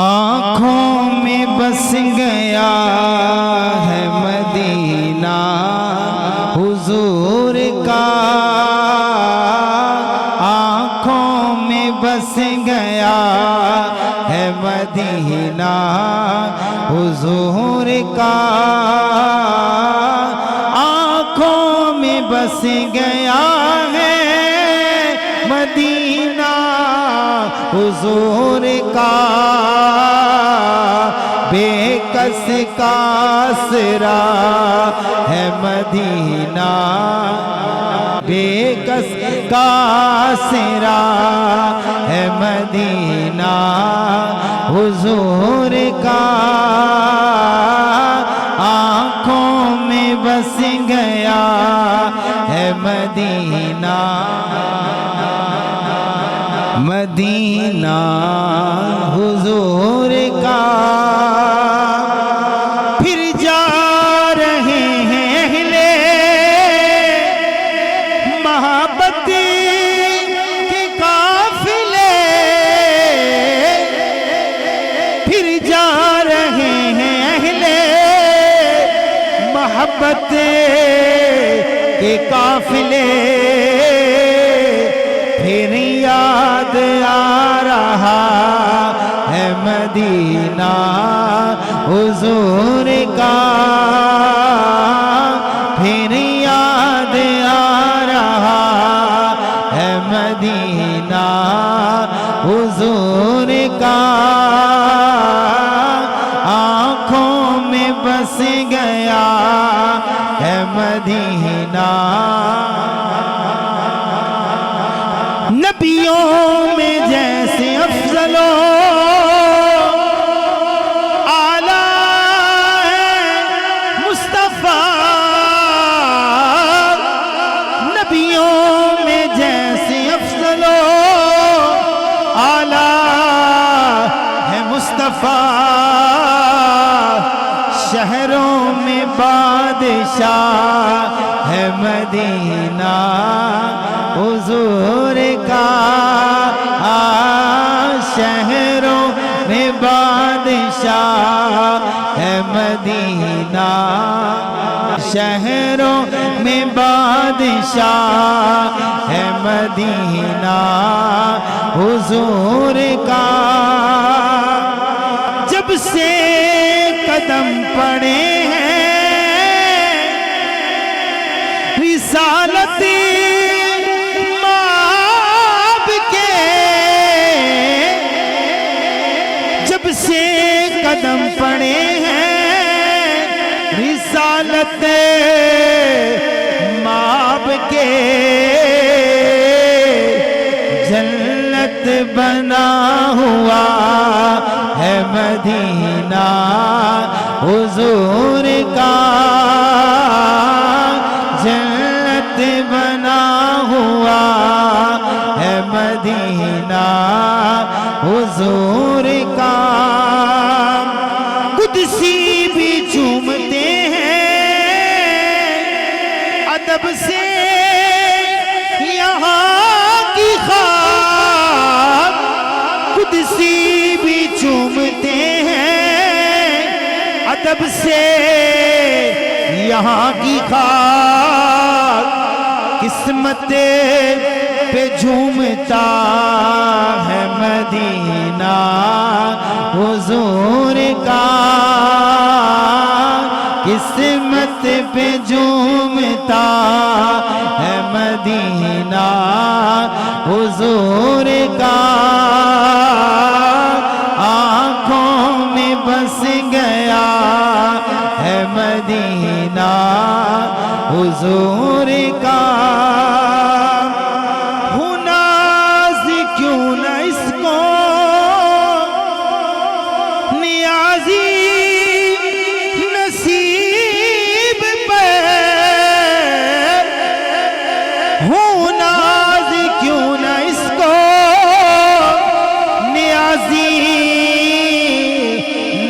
آنکھوں میں بس گیا ہے مدینہ حضور کا، آنکھوں میں بس گیا ہے مدینہ حضور کا، آنکھوں میں بس گیا ہے مدینہ حضور کا، بے کس کا آسرا ہے مدینہ، بے کس کا آسرا ہے مدینہ حضور کا، آنکھوں میں بس گیا ہے مدینہ، مدینہ حضور کا۔ پھر جا رہے ہیں اہلِ محبت کے قافلے، پھر جا رہے ہیں اہلِ محبت کے قافلے، پھر یاد آ رہا ہے مدینہ حضور کا، پھر یاد آ رہا ہے مدینہ حضور کا، آنکھوں میں بس گیا ہے مدینہ، نبیوں میں جیسے افضل و اعلیٰ ہے مصطفیٰ، نبیوں میں جیسے افضل و اعلیٰ ہے مصطفیٰ، شہروں میں بادشاہ ہے مدینہ حضور کا، شہروں میں بادشاہ ہے مدینہ، شہروں میں بادشاہ ہے مدینہ حضور کا، جب سے قدم پڑے ہیں رسالت سے قدم پڑے ہیں رسالت ماب کے، جنت بنا ہوا ہے مدینہ حضور کا، جنت بنا ہوا ہے مدینہ حضور کا، قدسی بھی چومتے ہیں ادب سے یہاں کی خاک، قدسی بھی چومتے ہیں ادب سے یہاں کی خاک، قسمت پہ جھومتا ہے مدینہ حضور کا، قسمت پہ جھومتا ہے مدینہ حضور کا، آنکھوں میں بس گیا ہے مدینہ حضور کا،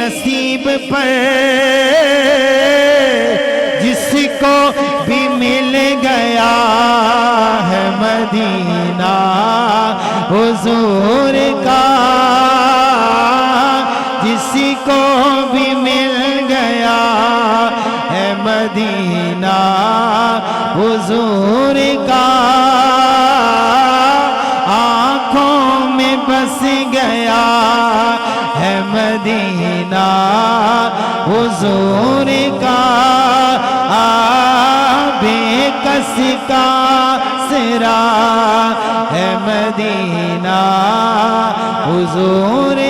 نصیب پر جس کو بھی مل گیا ہے مدینہ حضور کا، کسی کو بھی مل گیا ہے مدینہ حضور کا، آنکھوں میں بس گیا ہے مدینہ حضور کا، بے کس کا سرا ہے مدینہ حضور